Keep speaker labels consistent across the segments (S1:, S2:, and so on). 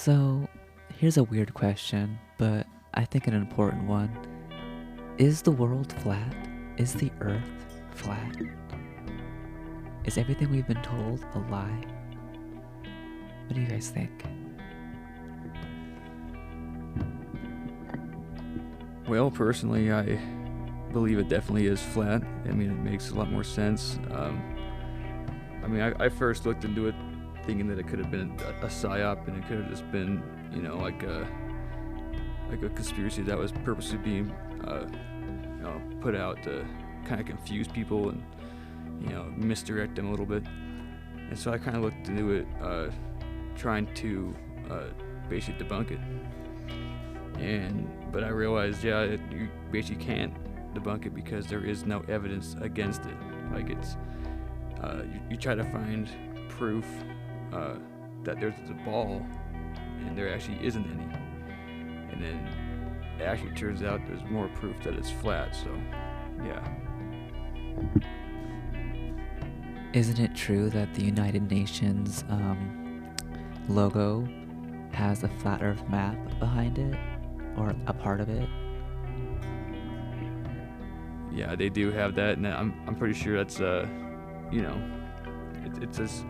S1: So, here's a weird question, but I think an important one. Is the world flat? Is the earth flat? Is everything we've been told a lie? What do you guys think?
S2: Well, personally, I believe it definitely is flat. I mean, it makes a lot more sense. I first looked into it thinking that it could have been a psyop and it could have just been, like a conspiracy that was purposely being, put out to kind of confuse people and, misdirect them a little bit. And so I kind of looked into it, trying to basically debunk it. But I realized, you basically can't debunk it because there is no evidence against it. Like you try to find proof that there's a ball, and there actually isn't any. And then it actually turns out there's more proof that it's flat. So, yeah.
S1: Isn't it true that the United Nations logo has a flat Earth map behind it, or a part of it?
S2: Yeah, they do have that, and I'm pretty sure that's it's just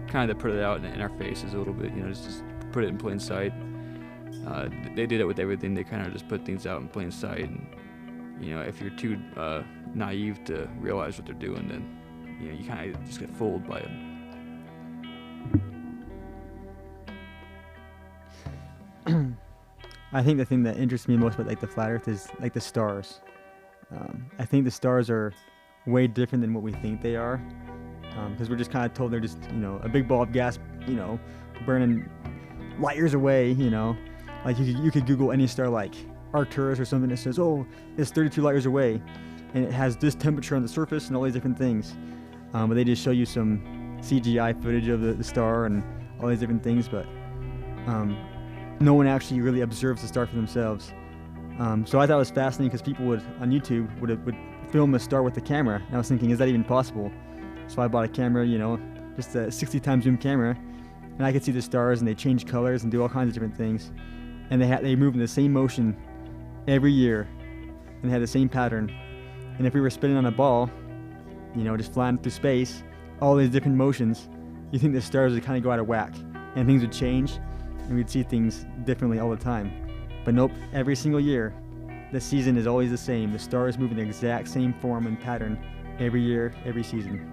S2: kind of put it out in our faces a little bit, just put it in plain sight. They did it with everything. They kind of just put things out in plain sight, and if you're too naive to realize what they're doing, then you kind of just get fooled by it.
S3: I think the thing that interests me most about like the flat Earth is like the stars. I think the stars are way different than what we think they are, because we're just kind of told they're just a big ball of gas, burning light years away. Like you could Google any star like Arcturus or something that says, oh, it's 32 light years away, and it has this temperature on the surface and all these different things. But they just show you some CGI footage of the star and all these different things, but no one actually really observes the star for themselves. So I thought it was fascinating because people on YouTube would film a star with the camera, and I was thinking, is that even possible? So I bought a camera, just a 60 times zoom camera, and I could see the stars, and they change colors and do all kinds of different things, and they move in the same motion every year, and they had the same pattern. And if we were spinning on a ball, just flying through space, all these different motions, you think the stars would kind of go out of whack, and things would change, and we'd see things differently all the time. But nope, every single year, the season is always the same. The stars move in the exact same form and pattern every year, every season.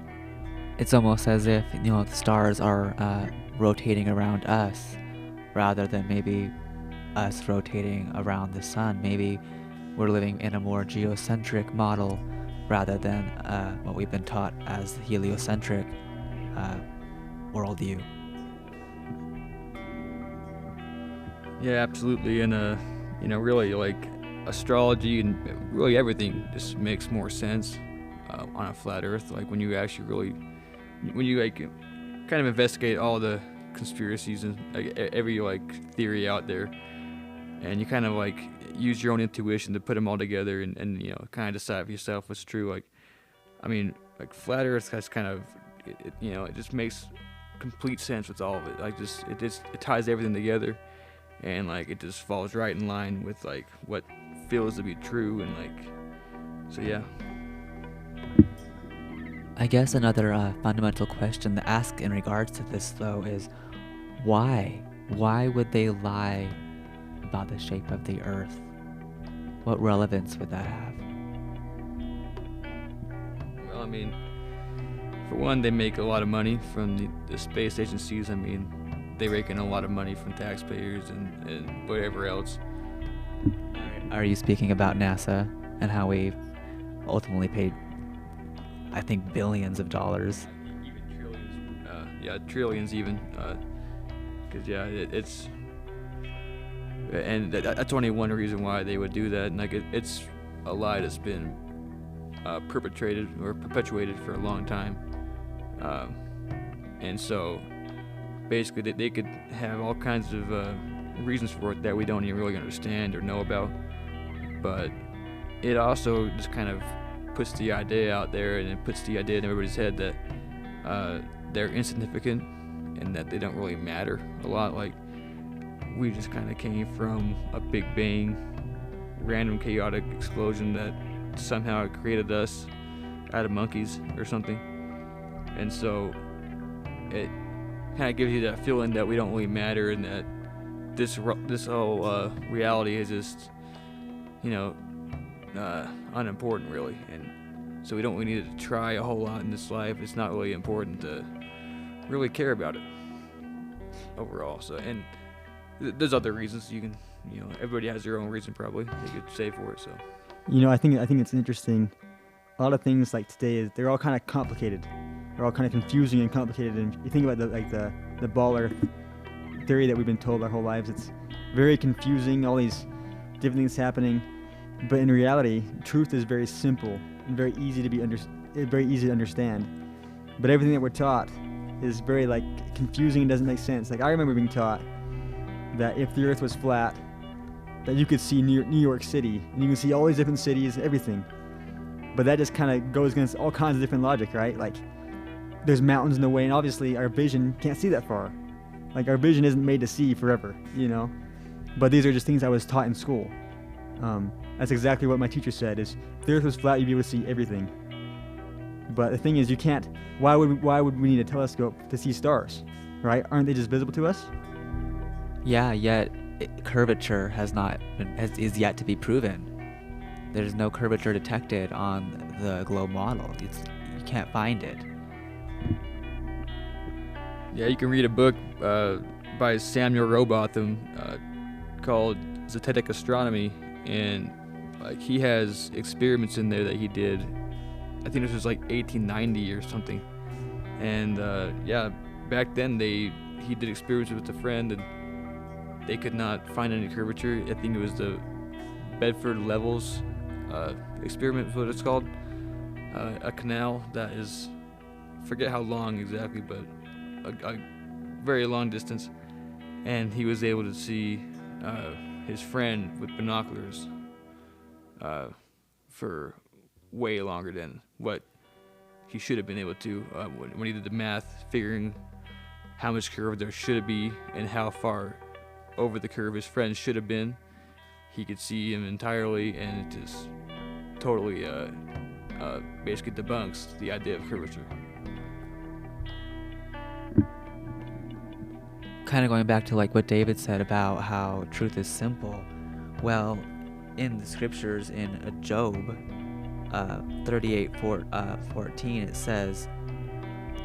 S1: It's almost as if, the stars are rotating around us rather than maybe us rotating around the sun. Maybe we're living in a more geocentric model rather than what we've been taught as the heliocentric worldview.
S2: Yeah, absolutely. And really, like astrology and really everything just makes more sense on a flat Earth. Like when you like kind of investigate all the conspiracies and like every like theory out there, and you kind of like use your own intuition to put them all together and kind of decide for yourself what's true. Like flat Earth has kind of it just makes complete sense with all of it. Like it ties everything together, and like it just falls right in line with like what feels to be true, and like so yeah.
S1: I guess another fundamental question to ask in regards to this, though, is why? Why would they lie about the shape of the Earth? What relevance would that have?
S2: Well, for one, they make a lot of money from the space agencies. They rake in a lot of money from taxpayers and whatever else.
S1: Are you speaking about NASA and how we ultimately paid, I think, billions of dollars?
S2: Even trillions. Trillions even. Because it's... And that's only one reason why they would do that. And like it's a lie that's been perpetrated or perpetuated for a long time. And so basically they could have all kinds of reasons for it that we don't even really understand or know about. But it also just kind of puts the idea out there, and it puts the idea in everybody's head that they're insignificant and that they don't really matter a lot. Like we just kind of came from a big bang, random chaotic explosion that somehow created us out of monkeys or something. And so it kind of gives you that feeling that we don't really matter, and that this whole reality is just, unimportant really. And so we don't really need to try a whole lot in this life. It's not really important to really care about it overall. So, and there's other reasons you can, everybody has their own reason probably they could say for it. So,
S3: I think it's interesting. A lot of things like today they're all kind of complicated. They're all kind of confusing and complicated. And you think about the ball earth theory that we've been told our whole lives. It's very confusing. All these different things happening, but in reality, truth is very simple and very easy to understand. But everything that we're taught is very confusing and doesn't make sense. Like I remember being taught that if the earth was flat, that you could see New York City and you can see all these different cities, everything. But that just kind of goes against all kinds of different logic, right? Like there's mountains in the way, and obviously our vision can't see that far. Like our vision isn't made to see forever, But these are just things I was taught in school. That's exactly what my teacher said, is if the earth was flat, you'd be able to see everything. But the thing is, you can't. Why would we need a telescope to see stars, right? Aren't they just visible to us?
S1: Yeah, yet curvature is yet to be proven. There's no curvature detected on the globe model. You can't find it.
S2: Yeah, you can read a book by Samuel Rowbotham called Zetetic Astronomy, and he has experiments in there that he did. I think this was 1890 or something. And back then he did experiments with a friend, and they could not find any curvature. I think it was the Bedford Levels experiment is what it's called. A canal that is, forget how long exactly, but a very long distance. And he was able to see his friend with binoculars for way longer than what he should have been able to when he did the math, figuring how much curve there should be and how far over the curve his friend should have been. He could see him entirely, and it just totally basically debunks the idea of curvature.
S1: Kind of going back to what David said about how truth is simple. Well, in the scriptures in Job 38:14, it says,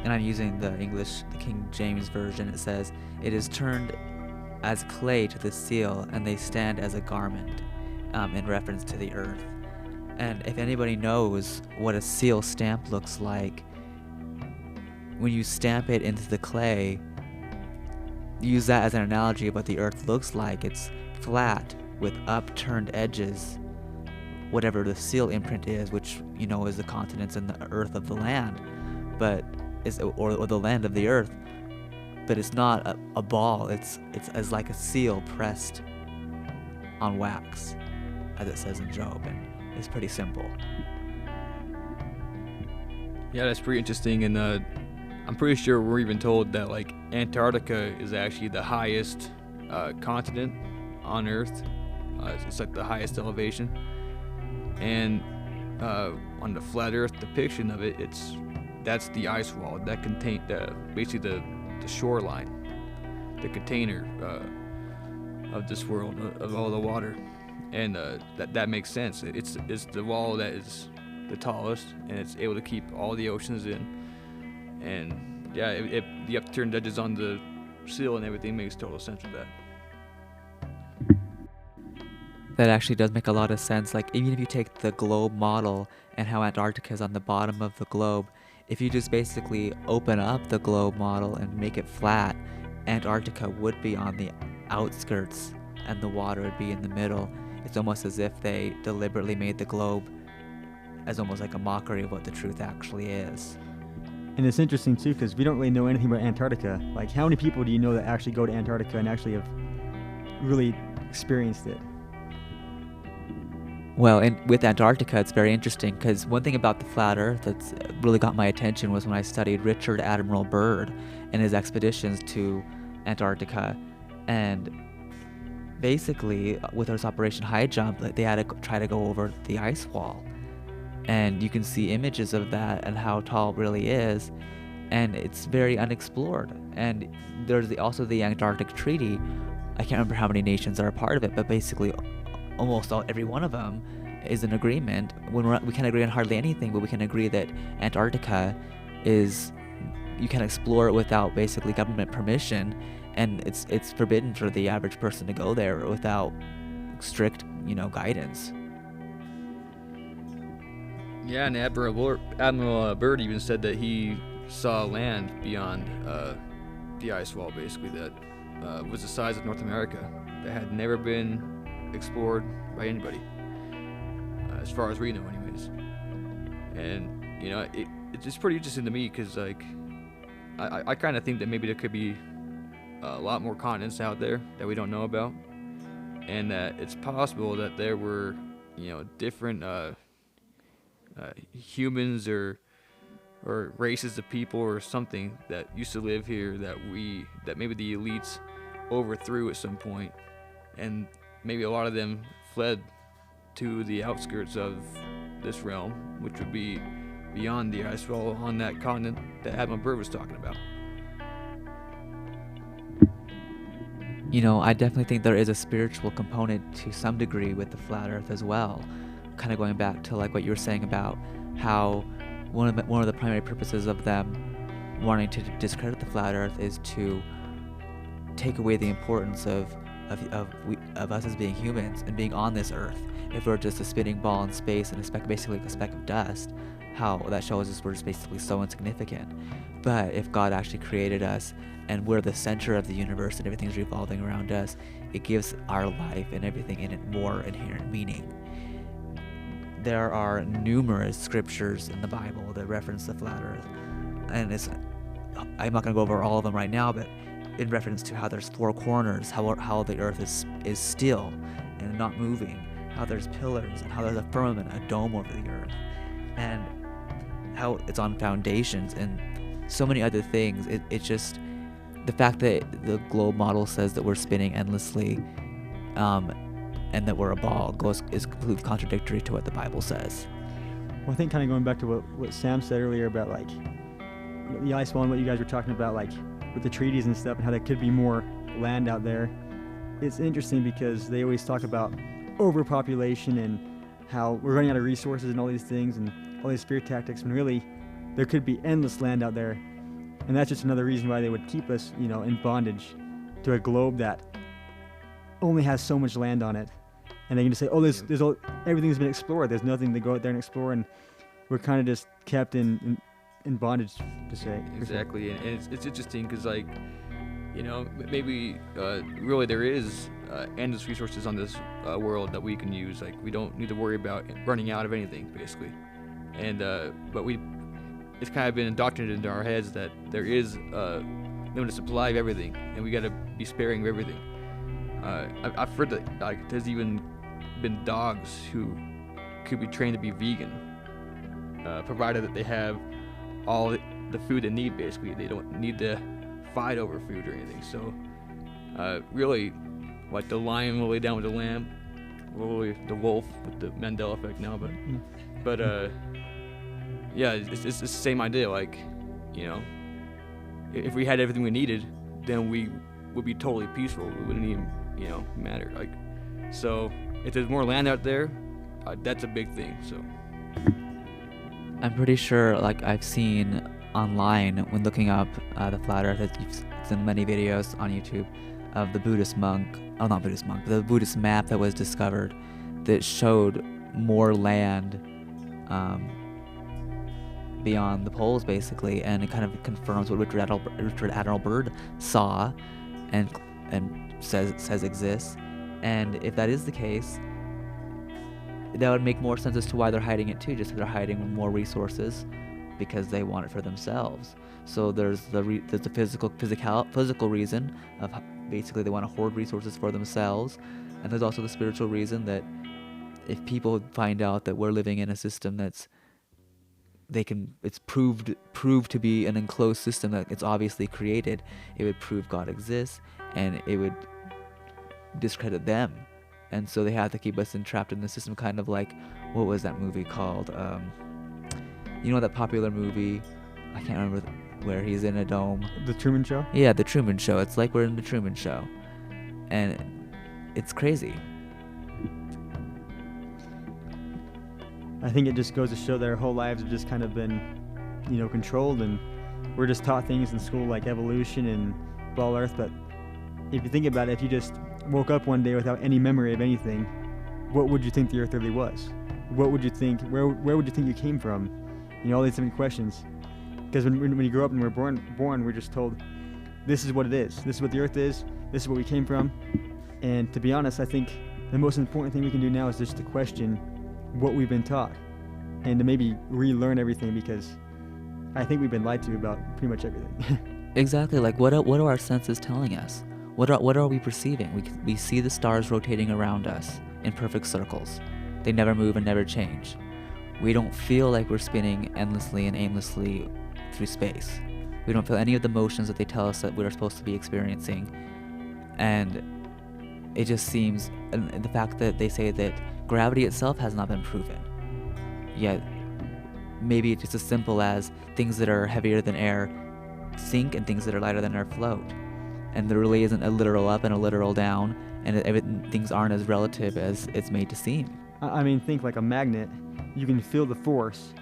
S1: and I'm using the King James Version, it says, "It is turned as clay to the seal, and they stand as a garment," in reference to the earth. And if anybody knows what a seal stamp looks like, when you stamp it into the clay, use that as an analogy of what the earth looks like. It's flat with upturned edges, whatever the seal imprint is, which is the continents and the earth of the land, but or the land of the earth. But it's not a ball. It's as like a seal pressed on wax, as it says in Job, and it's pretty simple.
S2: Yeah, that's pretty interesting, and I'm pretty sure we're even told that Antarctica is actually the highest continent on Earth. It's the highest elevation, and on the flat Earth depiction of it, that's the ice wall that contain basically the shoreline, the container of this world, of all the water, and that makes sense. It's the wall that is the tallest, and it's able to keep all the oceans in. And yeah, the upturned edges on the seal and everything makes total sense with that.
S1: That actually does make a lot of sense. Even if you take the globe model and how Antarctica is on the bottom of the globe, if you just basically open up the globe model and make it flat, Antarctica would be on the outskirts and the water would be in the middle. It's almost as if they deliberately made the globe as almost like a mockery of what the truth actually is.
S3: And it's interesting too, because we don't really know anything about Antarctica. How many people do you know that actually go to Antarctica and actually have really experienced it?
S1: Well, with Antarctica, it's very interesting, because one thing about the flat Earth that's really got my attention was when I studied Richard Admiral Byrd and his expeditions to Antarctica. And basically with this Operation High Jump, like, they had to try to go over the ice wall, and you can see images of that and how tall it really is, and it's very unexplored. And there's also the Antarctic Treaty. I can't remember how many nations are a part of it, but basically almost every one of them is in agreement. We can't agree on hardly anything, but we can agree that Antarctica is, you can explore it without basically government permission, and it's forbidden for the average person to go there without strict, guidance.
S2: Yeah, and Admiral Byrd even said that he saw land beyond the ice wall, basically, that was the size of North America, that had never been explored by anybody, as far as we know, anyways. And it's just pretty interesting to me, because like I kind of think that maybe there could be a lot more continents out there that we don't know about, and that it's possible that there were different humans or races of people or something that used to live here that maybe the elites overthrew at some point, and maybe a lot of them fled to the outskirts of this realm, which would be beyond the ice wall on that continent that Admiral Byrd was talking about.
S1: I definitely think there is a spiritual component to some degree with the flat Earth as well. Kind of going back to like what you were saying about how one of the primary purposes of them wanting to discredit the flat Earth is to take away the importance of us as being humans and being on this Earth. If we're just a spinning ball in space and basically a speck of dust, how that shows us we're just basically so insignificant. But if God actually created us and we're the center of the universe and everything's revolving around us, it gives our life and everything in it more inherent meaning. There are numerous scriptures in the Bible that reference the flat Earth, and I'm not going to go over all of them right now, but in reference to how there's four corners, how the Earth is still and not moving, how there's pillars, and how there's a firmament, a dome over the Earth, and how it's on foundations, and so many other things. It's just the fact that the globe model says that we're spinning endlessly, and that we're a ball is completely contradictory to what the Bible says.
S3: Well, I think kind of going back to what Sam said earlier about like the ice wall and what you guys were talking about, like with the treaties and stuff, and how there could be more land out there. It's interesting because they always talk about overpopulation and how we're running out of resources and all these things and all these fear tactics, when really there could be endless land out there. And that's just another reason why they would keep us, in bondage to a globe that only has so much land on it. And they can just say, everything's been explored. There's nothing to go out there and explore, and we're kind of just kept in bondage, to say.
S2: Exactly, and it's interesting because, like, maybe really there is endless resources on this world that we can use. Like, we don't need to worry about running out of anything, basically. And but it's kind of been indoctrinated into our heads that there is limited supply of everything, and we got to be sparing of everything. I've heard that like there's even been dogs who could be trained to be vegan, provided that they have all the food they need. Basically, they don't need to fight over food or anything. So, really, like the lion will lay down with the lamb, or the wolf with the Mandela effect now. But yeah, it's the same idea. Like, if we had everything we needed, then we would be totally peaceful. We wouldn't even, matter. Like, so if there's more land out there, that's a big thing. So
S1: I'm pretty sure, like, I've seen online when looking up the flat Earth, it's in many videos on YouTube of the Buddhist map that was discovered that showed more land beyond the poles, basically, and it kind of confirms what Richard Admiral Byrd saw and says exists. And if that is the case, that would make more sense as to why they're hiding it too. Just they're hiding more resources because they want it for themselves. So there's the physical reason of basically they want to hoard resources for themselves, and there's also the spiritual reason that if people find out that we're living in a system it's proved to be an enclosed system that it's obviously created, it would prove God exists, and it would discredit them. And so they have to keep us entrapped in the system, kind of like, what was that movie called? You know that popular movie? I can't remember where he's in a dome.
S3: The Truman Show?
S1: Yeah, The Truman Show. It's like we're in The Truman Show. And it's crazy.
S3: I think it just goes to show that our whole lives have just kind of been, controlled, and we're just taught things in school like evolution and ball earth. But if you think about it, if you just woke up one day without any memory of anything, what would you think the earth really was? What would you think, where would you think you came from? All these different questions. Because when you grow up and we're born, we're just told, this is what it is. This is what the earth is. This is where we came from. And to be honest, I think the most important thing we can do now is just to question what we've been taught and to maybe relearn everything, because I think we've been lied to about pretty much everything.
S1: Exactly. Like, what are our senses telling us? What are we perceiving? We see the stars rotating around us in perfect circles. They never move and never change. We don't feel like we're spinning endlessly and aimlessly through space. We don't feel any of the motions that they tell us that we're supposed to be experiencing. And it just seems, and the fact that they say that gravity itself has not been proven. Yet, maybe it's just as simple as things that are heavier than air sink and things that are lighter than air float. And there really isn't a literal up and a literal down, and things aren't as relative as it's made to seem.
S3: I mean, think like a magnet. You can feel the force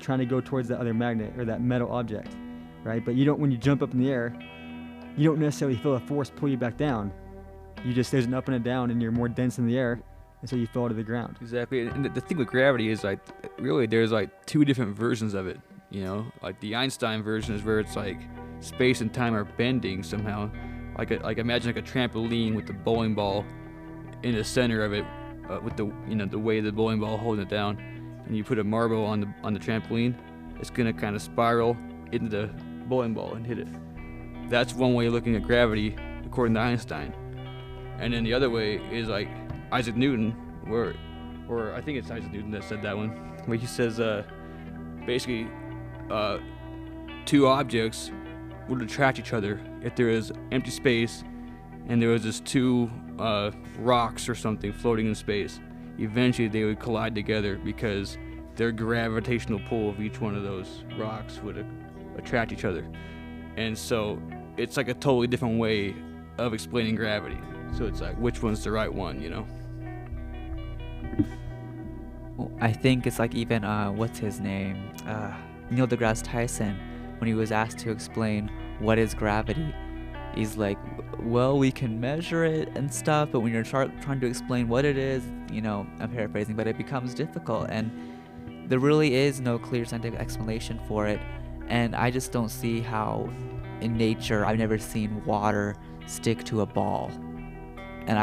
S3: trying to go towards that other magnet or that metal object, right? But when you jump up in the air, you don't necessarily feel a force pull you back down. There's an up and a down, and you're more dense in the air, and so you fall to the ground.
S2: Exactly. And the thing with gravity is, like, really there's like two different versions of it, Like the Einstein version is where it's like space and time are bending somehow. Like imagine like a trampoline with the bowling ball in the center of it, with the way the bowling ball holding it down, and you put a marble on the trampoline, it's gonna kind of spiral into the bowling ball and hit it. That's one way of looking at gravity according to Einstein. And then the other way is like Isaac Newton, or I think it's Isaac Newton that said that one, where he says basically two objects would attract each other if there is empty space and there was just two rocks or something floating in space. Eventually they would collide together because their gravitational pull of each one of those rocks would attract each other. And so it's like a totally different way of explaining gravity. So it's like, which one's the right one,
S1: Well, I think it's like even, what's his name? Neil deGrasse Tyson, when he was asked to explain what is gravity, he's like, well, we can measure it and stuff, but when you're trying to explain what it is, I'm paraphrasing, but it becomes difficult, and there really is no clear scientific explanation for it. And I just don't see how in nature I've never seen water stick to a ball. And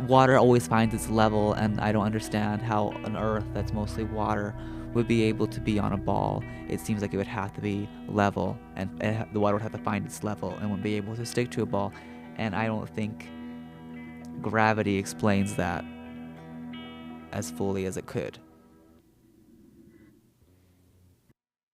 S1: water always finds its level, and I don't understand how an earth that's mostly water would be able to be on a ball. It seems like it would have to be level, and the water would have to find its level and wouldn't be able to stick to a ball. And I don't think gravity explains that as fully as it could.